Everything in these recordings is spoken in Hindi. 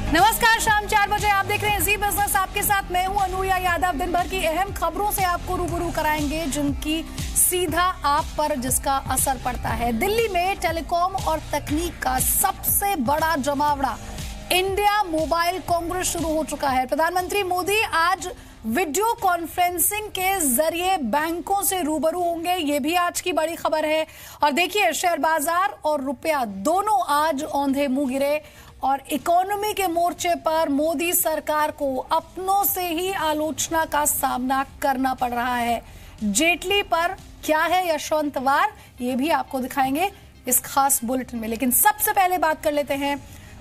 नमस्कार, शाम 4 बजे आप देख रहे हैं जी बिजनेस। आपके साथ मैं हूं अनुया यादव। दिन भर की अहम खबरों से आपको रूबरू कराएंगे जिनकी सीधा आप पर जिसका असर पड़ता है। दिल्ली में टेलीकॉम और तकनीक का सबसे बड़ा जमावड़ा इंडिया मोबाइल कांग्रेस शुरू हो चुका है। प्रधानमंत्री मोदी आज वीडियो कॉन्फ्रेंसिंग के जरिए बैंकों से रूबरू होंगे, ये भी आज की बड़ी खबर है। और देखिए, शेयर बाजार और रुपया दोनों आज औंधे मुंह गिरे और इकोनॉमी के मोर्चे पर मोदी सरकार को अपनों से ही आलोचना का सामना करना पड़ रहा है। जेटली पर क्या है यशवंतवार, ये भी आपको दिखाएंगे इस खास बुलेटिन में। लेकिन सबसे पहले बात कर लेते हैं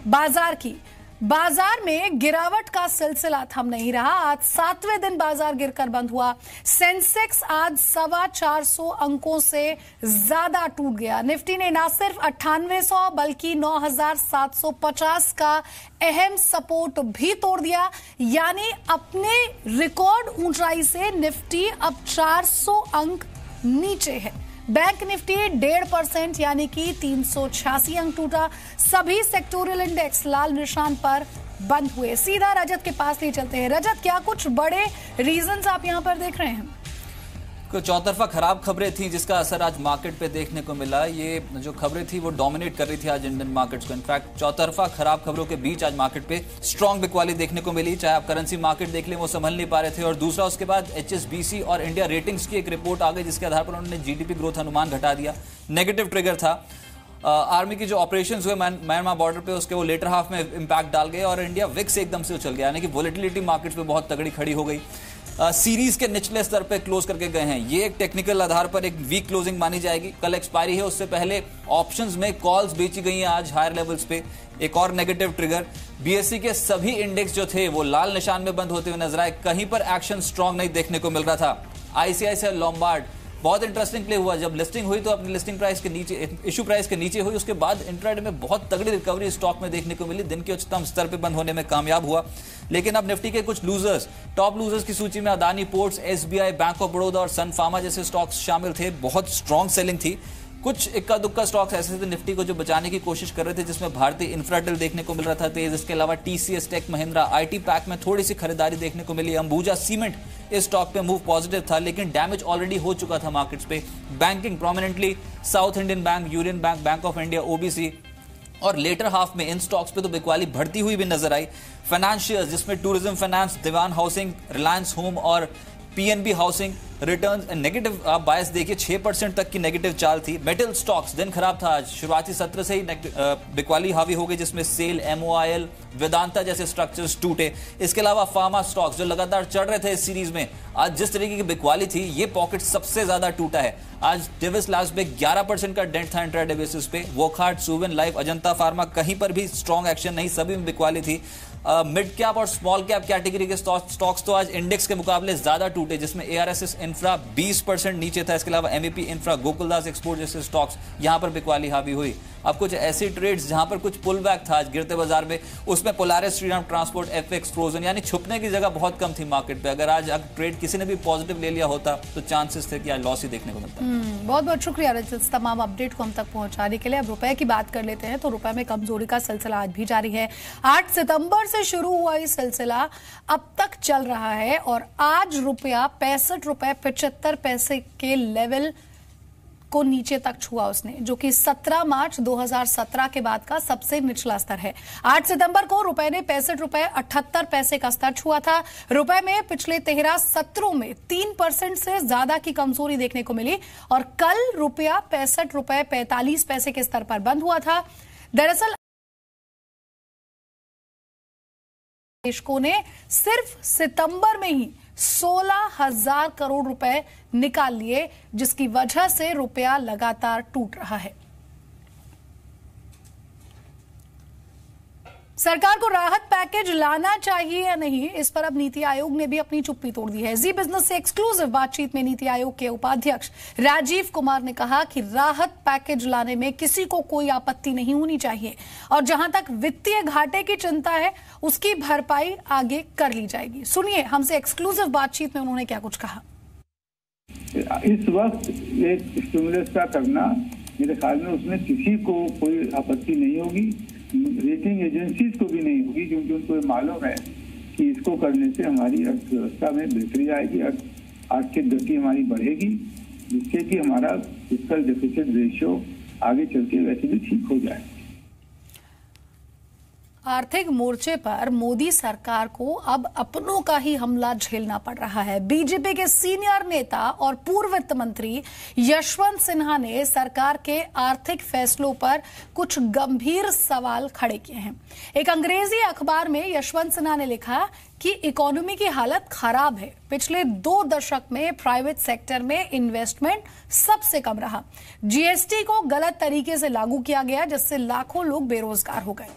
बाजार की। बाजार में गिरावट का सिलसिला थम नहीं रहा। आज 7वें दिन बाजार गिरकर बंद हुआ। सेंसेक्स आज 425 अंकों से ज्यादा टूट गया। निफ्टी ने न सिर्फ 9800 बल्कि 9750 का अहम सपोर्ट भी तोड़ दिया। यानी अपने रिकॉर्ड ऊंचाई से निफ्टी अब 400 अंक नीचे है। बैंक निफ्टी 1.5% यानी कि 386 अंक टूटा। सभी सेक्टोरियल इंडेक्स लाल निशान पर बंद हुए। सीधा रजत के पास ले चलते हैं। रजत, क्या कुछ बड़े रीजंस आप यहां पर देख रहे हैं? चौतरफा खराब खबरें थी जिसका असर आज मार्केट पे देखने को मिला। ये जो खबरें थी वो डोमिनेट कर रही थी आज इंडियन मार्केट्स को। इनफैक्ट चौतरफा खराब खबरों के बीच आज मार्केट पे स्ट्रॉन्ग बिकवाली देखने को मिली। चाहे आप करेंसी मार्केट देख लें, वो संभल नहीं पा रहे थे। और दूसरा, उसके बाद HSBC और इंडिया रेटिंग्स की एक रिपोर्ट आ गई जिसके आधार पर उन्होंने GDP ग्रोथ अनुमान घटा दिया। नेगेटिव ट्रिगर था। आर्मी की जो ऑपरेशंस हुए म्यांमार बॉर्डर पे, उसके वो लेटर हाफ में इंपैक्ट डाल गए और इंडिया विक्स एकदम से उछल गया। यानी कि वोलेटिलिटी मार्केट्स पे बहुत तगड़ी खड़ी हो गई। सीरीज के निचले स्तर पे क्लोज करके गए हैं। ये एक टेक्निकल आधार पर एक वीक क्लोजिंग मानी जाएगी। कल एक्सपायरी है, उससे पहले ऑप्शंस में कॉल्स बेची गई हैं आज हायर लेवल्स पे। एक और नेगेटिव ट्रिगर, BSE के सभी इंडेक्स जो थे वो लाल निशान में बंद होते हुए नजर आए। कहीं पर एक्शन स्ट्रांग नहीं देखने को मिल रहा था। ICICI लोम्बार्ड बहुत इंटरेस्टिंग प्ले हुआ। जब लिस्टिंग हुई तो अपनी लिस्टिंग प्राइस के नीचे, इशू प्राइस के नीचे हुई। उसके बाद इंट्राडे में बहुत तगड़ी रिकवरी स्टॉक में देखने को मिली। दिन के उच्चतम स्तर पे बंद होने में कामयाब हुआ। लेकिन अब निफ्टी के कुछ लूजर्स, टॉप लूजर्स की सूची में Adani ports, SBI, bank of Baroda और सन फार्मा जैसे स्टॉक्स शामिल थे। बहुत स्ट्रॉन्ग सेलिंग थी। कुछ इक्का दुक्का स्टॉक्स ऐसे थे निफ्टी को जो बचाने की कोशिश कर रहे थे, जिसमें भारतीय इंफ्राटेल देखने को मिल रहा था तेज। इसके अलावा TCS, Tech Mahindra, IT pack में थोड़ी सी खरीदारी देखने को मिली। अंबुजा सीमेंट इस स्टॉक पे मूव पॉजिटिव था, लेकिन डैमेज ऑलरेडी हो चुका था मार्केट्स पे। Banking prominently South Indian Bank, Union Bank, Bank of India, OBC और लेटर हाफ में इन स्टॉक्स पे तो बिकवाली बढ़ती हुई भी नजर आई। फाइनेंशियल्स जिसमें टूरिज्म फाइनेंस, दीवान हाउसिंग, रिलायंस होम और PNB हाउसिंग रिटर्न्स नेगेटिव। आप बायस देखिए, 6% तक की नेगेटिव चाल थी। मेटल स्टॉक्स दिन खराब था आज। शुरुआती सत्र से ही बिकवाली हावी हो गई, जिसमें सेल, MOIL, वेदांता जैसे स्ट्रक्चर्स टूटे। इसके अलावा फार्मा स्टॉक्स जो लगातार चढ़ रहे थे इस सीरीज में, आज जिस तरीके की बिकवाली थी, ये पॉकेट सबसे ज्यादा टूटा है। आज डिविस लास्ट पे 11% का डेंट था इंट्राडे बेसिस पे। वोकहार्ट, सुवेन लाइफ, अजंता फार्मा, कहीं पर भी स्ट्रॉन्ग एक्शन नहीं, सभी में बिकवाली थी। मिड कैप और स्मॉल कैप कैटेगरी के स्टॉक्स तो आज इंडेक्स के मुकाबले ज्यादा टूटे, जिसमें ARSS इंफ्रा 20% नीचे था। इसके अलावा MEP इंफ्रा, गोकुलदास एक्सपोर्ट जैसे स्टॉक्स, यहां पर बिकवाली हावी हुई। अब कुछ ऐसी ट्रेड्स जहां पर कुछ पुल बैक था आज गिरते बाजार में, उसमें Polaris, Shriram transport, FX, frozen, यानी छुपने की जगह बहुत कम थी मार्केट पे। अगर आज ट्रेड किसी ने भी पॉजिटिव ले लिया होता तो चांसेस थे कि आज लॉस ही देखने को मिलता। बहुत बहुत शुक्रिया रजत, तमाम अपडेट को हम तक पहुंचाने के लिए। अब रुपए की बात कर लेते हैं तो रुपए में कमजोरी का सिलसिला आज भी जारी है। 8 सितंबर से शुरू हुआ ये सिलसिला अब तक चल रहा है और आज रुपया 65 रुपए 75 पैसे के लेवल को नीचे तक छुआ उसने, जो कि 17 मार्च 2017 के बाद का सबसे निचला स्तर है। 8 सितंबर को रुपए ने 65 रुपए 78 पैसे का स्तर छुआ था। रुपए में पिछले 13 सत्रों में 3% से ज्यादा की कमजोरी देखने को मिली और कल रुपया 65 रुपए 45 पैसे के स्तर पर बंद हुआ था। दरअसल निवेशकों ने सिर्फ सितंबर में ही 16,000 करोड़ रुपए निकाल लिए, जिसकी वजह से रुपया लगातार टूट रहा है। सरकार को राहत पैकेज लाना चाहिए या नहीं, इस पर अब नीति आयोग ने भी अपनी चुप्पी तोड़ दी है। जी बिजनेस से एक्सक्लूसिव बातचीत में नीति आयोग के उपाध्यक्ष राजीव कुमार ने कहा कि राहत पैकेज लाने में किसी को कोई आपत्ति नहीं होनी चाहिए और जहां तक वित्तीय घाटे की चिंता है उसकी भरपाई आगे कर ली जाएगी। सुनिए हमसे एक्सक्लूसिव बातचीत में उन्होंने क्या कुछ कहा। इस वक्त एक स्टिमुलस का करना मेरे ख्याल में उसमें किसी को कोई आपत्ति नहीं होगी। रेटिंग एजेंसीज को भी नहीं होगी, क्योंकि उनको मालूम है कि इसको करने से हमारी अर्थव्यवस्था में बेहतरी आएगी, आर्थिक गति हमारी बढ़ेगी, जिससे कि हमारा फिस्कल डेफिसिट रेशियो आगे चल के वैसे भी ठीक हो जाए। आर्थिक मोर्चे पर मोदी सरकार को अब अपनों का ही हमला झेलना पड़ रहा है। बीजेपी के सीनियर नेता और पूर्व वित्त मंत्री यशवंत सिन्हा ने सरकार के आर्थिक फैसलों पर कुछ गंभीर सवाल खड़े किए हैं। एक अंग्रेजी अखबार में यशवंत सिन्हा ने लिखा कि इकोनॉमी की हालत खराब है। पिछले 2 दशक में प्राइवेट सेक्टर में इन्वेस्टमेंट सबसे कम रहा। जीएसटी को गलत तरीके से लागू किया गया, जिससे लाखों लोग बेरोजगार हो गए।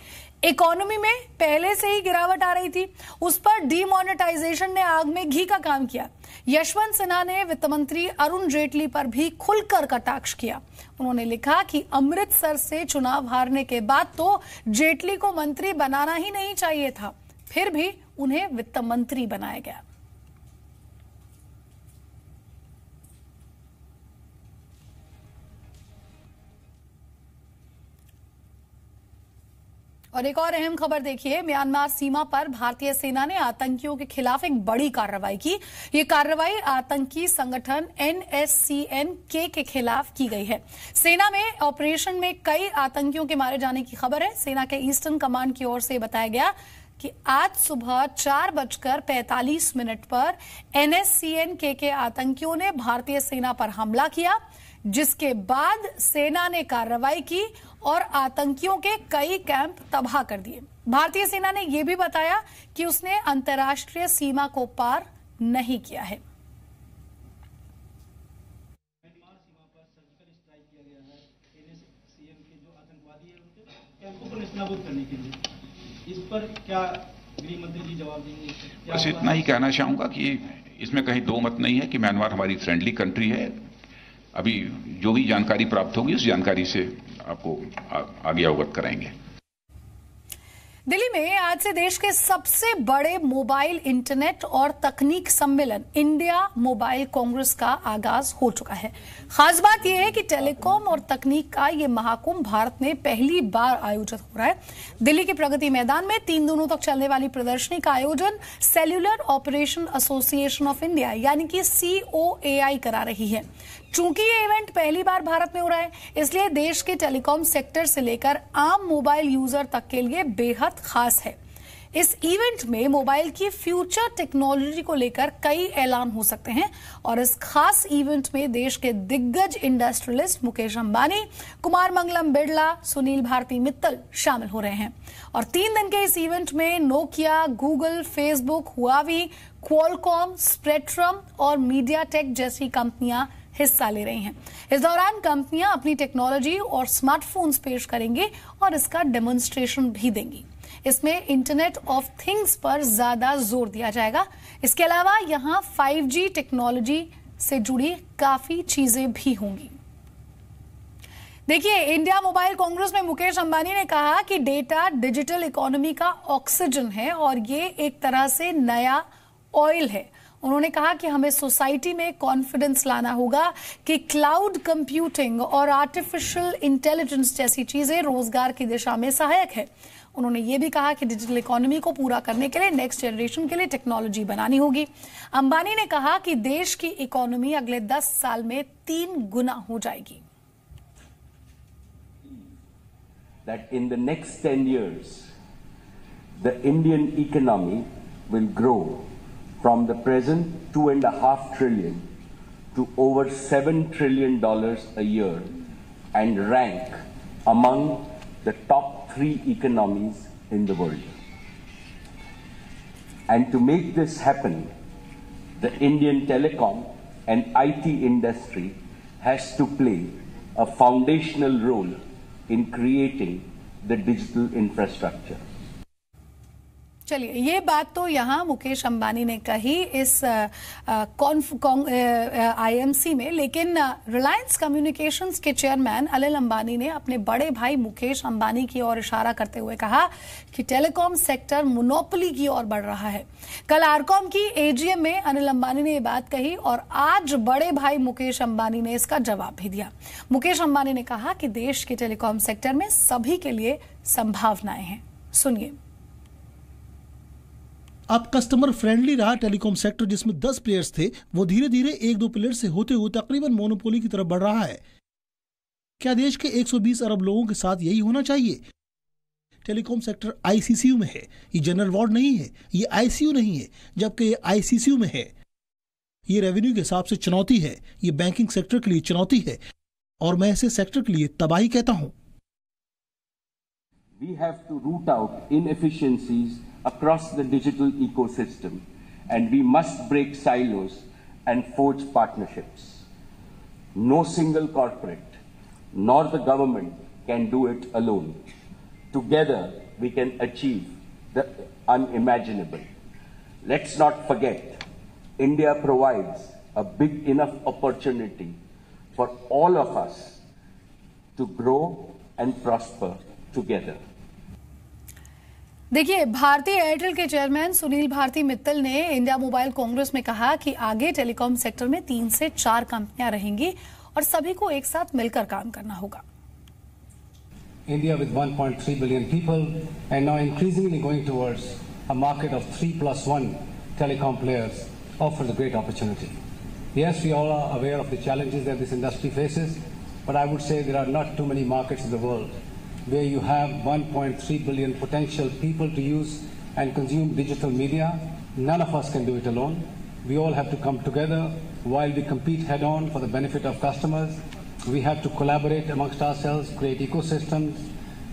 इकोनॉमी में पहले से ही गिरावट आ रही थी, उस पर डीमोनेटाइजेशन ने आग में घी का काम किया। यशवंत सिन्हा ने वित्त मंत्री अरुण जेटली पर भी खुलकर कटाक्ष किया। उन्होंने लिखा कि अमृतसर से चुनाव हारने के बाद तो जेटली को मंत्री बनाना ही नहीं चाहिए था, फिर भी उन्हें वित्त मंत्री बनाया गया। और एक और अहम खबर देखिए, म्यांमार सीमा पर भारतीय सेना ने आतंकियों के खिलाफ एक बड़ी कार्रवाई की। ये कार्रवाई आतंकी संगठन NSCN-K के खिलाफ की गई है। सेना में ऑपरेशन में कई आतंकियों के मारे जाने की खबर है। सेना के ईस्टर्न कमांड की ओर से बताया गया कि आज सुबह 4:45 पर NSCN-K के आतंकियों ने भारतीय सेना पर हमला किया, जिसके बाद सेना ने कार्रवाई की और आतंकियों के कई कैंप तबाह कर दिए। भारतीय सेना ने यह भी बताया कि उसने अंतर्राष्ट्रीय सीमा को पार नहीं किया है। म्यांमार सीमा पर सर्जिकल स्ट्राइक किया गया है NSCN के जो आतंकवादी हैं उनके कैंपों को नेस्तनाबूद करने के लिए। इस पर क्या गृह मंत्री जी जवाब देंगे? बस इतना ही कहना चाहूंगा कि इसमें कहीं दो मत नहीं है कि म्यांमार हमारी फ्रेंडली कंट्री है। अभी जो भी जानकारी प्राप्त होगी उस जानकारी से आपको आगे अवगत कराएंगे। दिल्ली में आज से देश के सबसे बड़े मोबाइल इंटरनेट और तकनीक सम्मेलन इंडिया मोबाइल कांग्रेस का आगाज हो चुका है। खास बात यह है कि टेलीकॉम और तकनीक का ये महाकुंभ भारत में पहली बार आयोजित हो रहा है। दिल्ली के प्रगति मैदान में 3 दिनों तक चलने वाली प्रदर्शनी का आयोजन cellular operation association of India यानी कि COAI करा रही है। चूंकि ये इवेंट पहली बार भारत में हो रहा है, इसलिए देश के टेलीकॉम सेक्टर से लेकर आम मोबाइल यूजर तक के लिए बेहद खास है। इस इवेंट में मोबाइल की फ्यूचर टेक्नोलॉजी को लेकर कई ऐलान हो सकते हैं और इस खास इवेंट में देश के दिग्गज इंडस्ट्रियलिस्ट मुकेश अंबानी, कुमार मंगलम बिरला, सुनील भारती मित्तल शामिल हो रहे हैं। और 3 दिन के इस इवेंट में Nokia, Google, Facebook, Huawei, Qualcomm, spectrum और मीडियाटेक जैसी कंपनियां हिस्सा ले रही हैं। इस दौरान कंपनियां अपनी टेक्नोलॉजी और स्मार्टफोन्स पेश करेंगी और इसका डेमोन्स्ट्रेशन भी देंगी। इसमें इंटरनेट ऑफ थिंग्स पर ज्यादा जोर दिया जाएगा। इसके अलावा यहां 5G टेक्नोलॉजी से जुड़ी काफी चीजें भी होंगी। देखिए, इंडिया मोबाइल कांग्रेस में मुकेश अंबानी ने कहा कि डेटा डिजिटल इकोनॉमी का ऑक्सीजन है और ये एक तरह से नया ऑयल है। उन्होंने कहा कि हमें सोसाइटी में कॉन्फिडेंस लाना होगा कि क्लाउड कंप्यूटिंग और आर्टिफिशियल इंटेलिजेंस जैसी चीजें रोजगार की दिशा में सहायक है। उन्होंने ये भी कहा कि डिजिटल इकोनॉमी को पूरा करने के लिए नेक्स्ट जनरेशन के लिए टेक्नोलॉजी बनानी होगी। अंबानी ने कहा कि देश की इकोनॉमी अगले 10 साल में 3 गुना हो जाएगी। That in the next 10 years, the Indian economy will grow from the present $2.5 trillion to over $7 trillion a year and rank among the top 3 economies in the world. And to make this happen, the Indian telecom and IT industry has to play a foundational role in creating the digital infrastructure. चलिए, ये बात तो यहाँ मुकेश अंबानी ने कही इस आईएमसी में, लेकिन रिलायंस कम्युनिकेशंस के चेयरमैन अनिल अंबानी ने अपने बड़े भाई मुकेश अंबानी की ओर इशारा करते हुए कहा कि टेलीकॉम सेक्टर मोनोपोली की ओर बढ़ रहा है। कल आरकॉम की एजीएम में अनिल अंबानी ने ये बात कही और आज बड़े भाई मुकेश अंबानी ने इसका जवाब भी दिया। मुकेश अंबानी ने कहा कि देश के टेलीकॉम सेक्टर में सभी के लिए संभावनाएं हैं। सुनिए। अब कस्टमर फ्रेंडली रहा टेलीकॉम सेक्टर, जिसमें 10 प्लेयर्स थे, वो धीरे धीरे 1-2 प्लेयर से होते हुए तकरीबन मोनोपोली की तरफ बढ़ रहा है। क्या देश के 120 अरब लोगों के साथ यही होना चाहिए? टेलीकॉम सेक्टर आईसीसीयू में है, ये जनरल वार्ड नहीं है, ये आईसीयू नहीं है, जबकि ये आईसीसीयू में है। ये रेवेन्यू के हिसाब से चुनौती है, ये बैंकिंग सेक्टर के लिए चुनौती है, और मैं इसे सेक्टर के लिए तबाही कहता हूं। We have to root out inefficiencies across the digital ecosystem, and we must break silos and forge partnerships. No single corporate nor the government can do it alone. Together we can achieve the unimaginable. Let's not forget, India provides a big enough opportunity for all of us to grow and prosper together. देखिए, भारतीय एयरटेल के चेयरमैन सुनील भारती मित्तल ने इंडिया मोबाइल कांग्रेस में कहा कि आगे टेलीकॉम सेक्टर में 3 से 4 कंपनियां रहेंगी और सभी को एक साथ मिलकर काम करना होगा। India with 1.3 billion people and now increasingly going towards a market of 3+1 telecom players offers a great opportunity. Yes, we all are aware of the challenges that this industry faces, but I would say there are not too many markets in the world where you have 1.3 billion potential people to use and consume digital media. None of us can do it alone. We all have to come together while we compete head-on for the benefit of customers. We have to collaborate amongst ourselves, create ecosystems,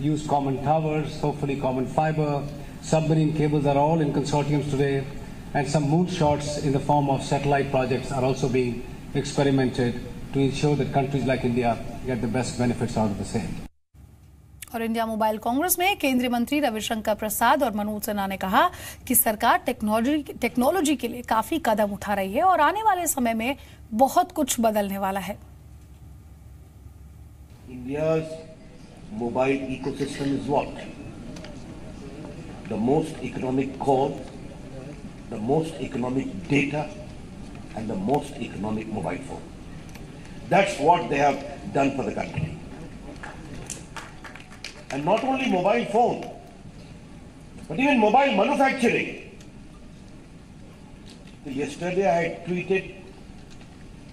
use common towers, hopefully common fiber. Submarine cables are all in consortiums today, and some moonshots in the form of satellite projects are also being experimented to ensure that countries like India get the best benefits out of the same. और इंडिया मोबाइल कांग्रेस में केंद्रीय मंत्री रविशंकर प्रसाद और मनोज सिन्हा ने कहा कि सरकार टेक्नोलॉजी के लिए काफी कदम उठा रही है और आने वाले समय में बहुत कुछ बदलने वाला है। India's mobile ecosystem is what? The most economic core, the most economic data, and the most economic mobile phone. That's what they have done for the country. And not only mobile phone, but even mobile manufacturing. So yesterday I had tweeted,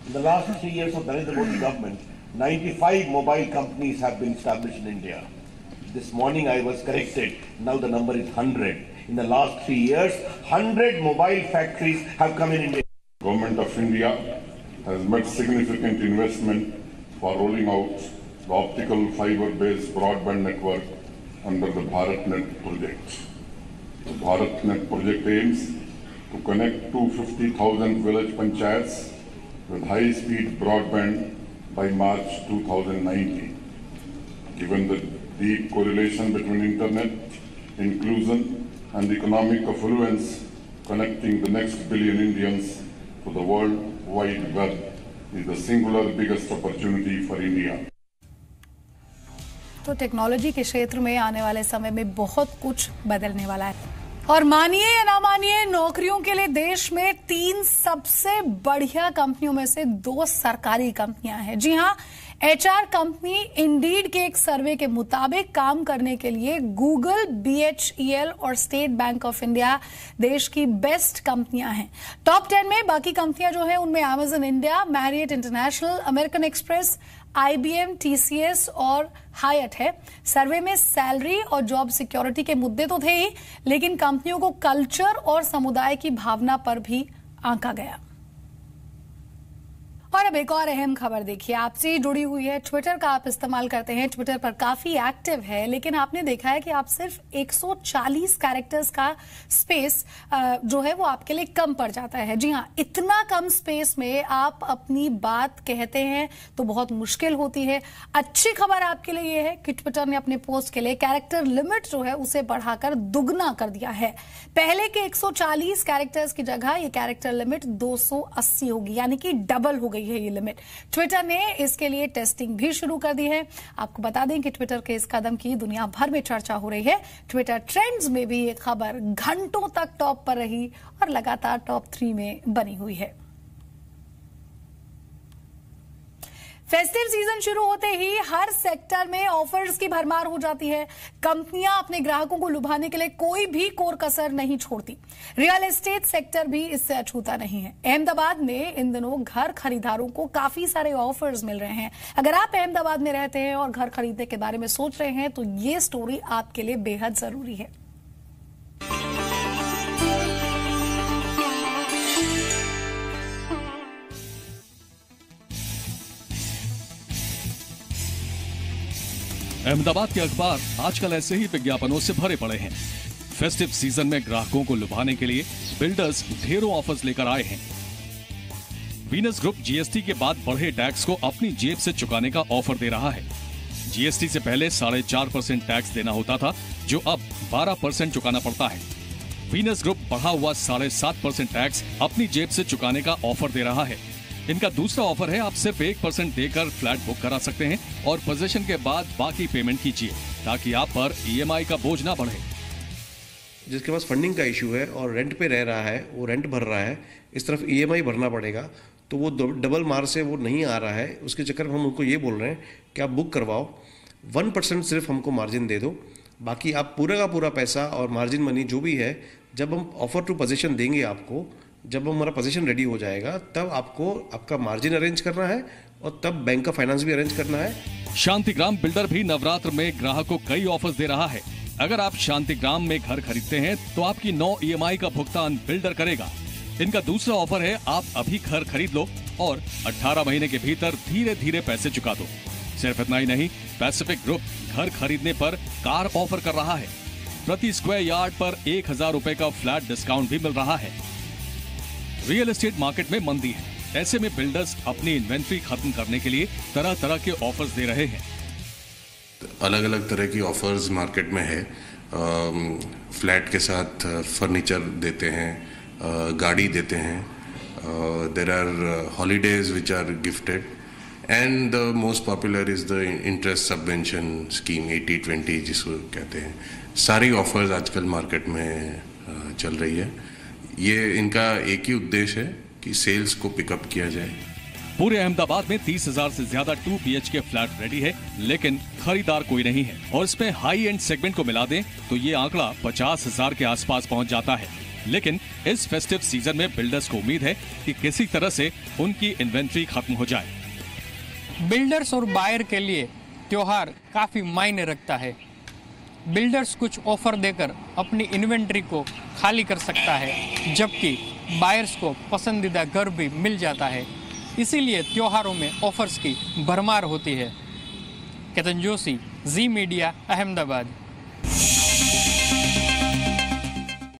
in the last 3 years of Narendra Modi government, 95 mobile companies have been established in India. This morning I was corrected, now the number is 100. In the last 3 years, 100 mobile factories have come in India. Government of India has made significant investment for rolling out the optical fiber-based broadband network under the BharatNet project. The BharatNet project aims to connect 250,000 village panchayats with high-speed broadband by March 2019. Given the deep correlation between internet, inclusion and economic affluence, connecting the next billion Indians to the World Wide Web is the singular biggest opportunity for India. तो टेक्नोलॉजी के क्षेत्र में आने वाले समय में बहुत कुछ बदलने वाला है। और मानिए या ना मानिए, नौकरियों के लिए देश में 3 सबसे बढ़िया कंपनियों में से 2 सरकारी कंपनियां हैं। जी हां, एचआर कंपनी इंडीड के एक सर्वे के मुताबिक काम करने के लिए गूगल, बीएचईएल और स्टेट बैंक ऑफ इंडिया देश की बेस्ट कंपनियां हैं। टॉप 10 में बाकी कंपनियां जो है उनमें Amazon India, Marriott international, American express, IBM, TCS और हायट है। सर्वे में सैलरी और जॉब सिक्योरिटी के मुद्दे तो थे ही, लेकिन कंपनियों को कल्चर और समुदाय की भावना पर भी आंका गया। और अब एक और अहम खबर देखिए, आपसे जुड़ी हुई है। ट्विटर का आप इस्तेमाल करते हैं, ट्विटर पर काफी एक्टिव है, लेकिन आपने देखा है कि आप सिर्फ 140 कैरेक्टर्स का स्पेस जो है वो आपके लिए कम पड़ जाता है। जी हाँ, इतना कम स्पेस में आप अपनी बात कहते हैं तो बहुत मुश्किल होती है। अच्छी खबर आपके लिए ये है कि ट्विटर ने अपने पोस्ट के लिए कैरेक्टर लिमिट जो है उसे बढ़ाकर दुगना कर दिया है। पहले के 140 कैरेक्टर्स की जगह ये कैरेक्टर लिमिट 280 होगी, यानी कि डबल हो गई है ये लिमिट। ट्विटर ने इसके लिए टेस्टिंग भी शुरू कर दी है। आपको बता दें कि ट्विटर के इस कदम की दुनिया भर में चर्चा हो रही है। ट्विटर ट्रेंड्स में भी ये खबर घंटों तक टॉप पर रही और लगातार टॉप 3 में बनी हुई है। फेस्टिव सीजन शुरू होते ही हर सेक्टर में ऑफर्स की भरमार हो जाती है। कंपनियां अपने ग्राहकों को लुभाने के लिए कोई भी कोर कसर नहीं छोड़ती। रियल एस्टेट सेक्टर भी इससे अछूता नहीं है। अहमदाबाद में इन दिनों घर खरीदारों को काफी सारे ऑफर्स मिल रहे हैं। अगर आप अहमदाबाद में रहते हैं और घर खरीदने के बारे में सोच रहे हैं तो ये स्टोरी आपके लिए बेहद जरूरी है। अहमदाबाद के अखबार आजकल ऐसे ही विज्ञापनों से भरे पड़े हैं। फेस्टिव सीजन में ग्राहकों को लुभाने के लिए बिल्डर्स ढेरों ऑफर्स लेकर आए हैं। वीनस ग्रुप जीएसटी के बाद बढ़े टैक्स को अपनी जेब से चुकाने का ऑफर दे रहा है। जीएसटी से पहले 4.5% टैक्स देना होता था, जो अब 12% चुकाना पड़ता है। वीनस ग्रुप बढ़ा हुआ 7.5% टैक्स अपनी जेब से चुकाने का ऑफर दे रहा है। इनका दूसरा ऑफर है, आप सिर्फ 1% देकर फ्लैट बुक करा सकते हैं और पोजीशन के बाद बाकी पेमेंट कीजिए ताकि आप पर ईएमआई का बोझ ना बढ़े। जिसके पास फंडिंग का इशू है और रेंट पे रह रहा है, वो रेंट भर रहा है, इस तरफ ईएमआई भरना पड़ेगा, तो वो डबल मार से वो नहीं आ रहा है। उसके चक्कर में हम उनको ये बोल रहे हैं कि आप बुक करवाओ, 1% सिर्फ हमको मार्जिन दे दो, बाकी आप पूरा का पूरा पैसा और मार्जिन मनी जो भी है, जब हम ऑफर टू पोजीशन देंगे आपको, जब हमारा पोजीशन रेडी हो जाएगा तब आपको आपका मार्जिन अरेंज करना है और तब बैंक का फाइनेंस भी अरेंज करना है। शांतिग्राम बिल्डर भी नवरात्र में ग्राहकों को कई ऑफर्स दे रहा है। अगर आप शांतिग्राम में घर खरीदते हैं तो आपकी 9 ईएमआई का भुगतान बिल्डर करेगा। इनका दूसरा ऑफर है, आप अभी घर खरीद लो और 18 महीने के भीतर धीरे धीरे पैसे चुका दो। सिर्फ इतना ही नहीं, पैसिफिक ग्रुप घर खरीदने पर कार ऑफर कर रहा है। प्रति स्क्वायर यार्ड पर 1000 रुपए का फ्लैट डिस्काउंट भी मिल रहा है। रियल एस्टेट मार्केट में मंदी है, ऐसे में बिल्डर्स अपनी इन्वेंट्री खत्म करने के लिए तरह तरह के ऑफर्स दे रहे हैं। अलग अलग तरह की ऑफर्स मार्केट में है। फ्लैट के साथ फर्नीचर देते हैं, गाड़ी देते हैं, there are holidays which are gifted, and the most popular is the interest subvention scheme 80-20 जिसको कहते हैं। सारी ऑफर्स आजकल मार्केट में चल रही है। ये इनका एक ही उद्देश्य है कि सेल्स को पिकअप किया जाए। पूरे अहमदाबाद में 30,000 से ज्यादा 2 BHK फ्लैट रेडी है, लेकिन खरीदार कोई नहीं है। और इसमें हाई एंड सेगमेंट को मिला दें तो ये आंकड़ा 50,000 के आसपास पहुंच जाता है। लेकिन इस फेस्टिव सीजन में बिल्डर्स को उम्मीद है कि किसी तरह से उनकी इन्वेंट्री खत्म हो जाए। बिल्डर्स और बायर के लिए त्योहार काफी मायने रखता है। बिल्डर्स कुछ ऑफर देकर अपनी इन्वेंट्री को खाली कर सकता है, जबकि बायर्स को पसंदीदा घर भी मिल जाता है। इसीलिए त्योहारों में ऑफर्स की भरमार होती है। केतन जोशी, जी मीडिया, अहमदाबाद।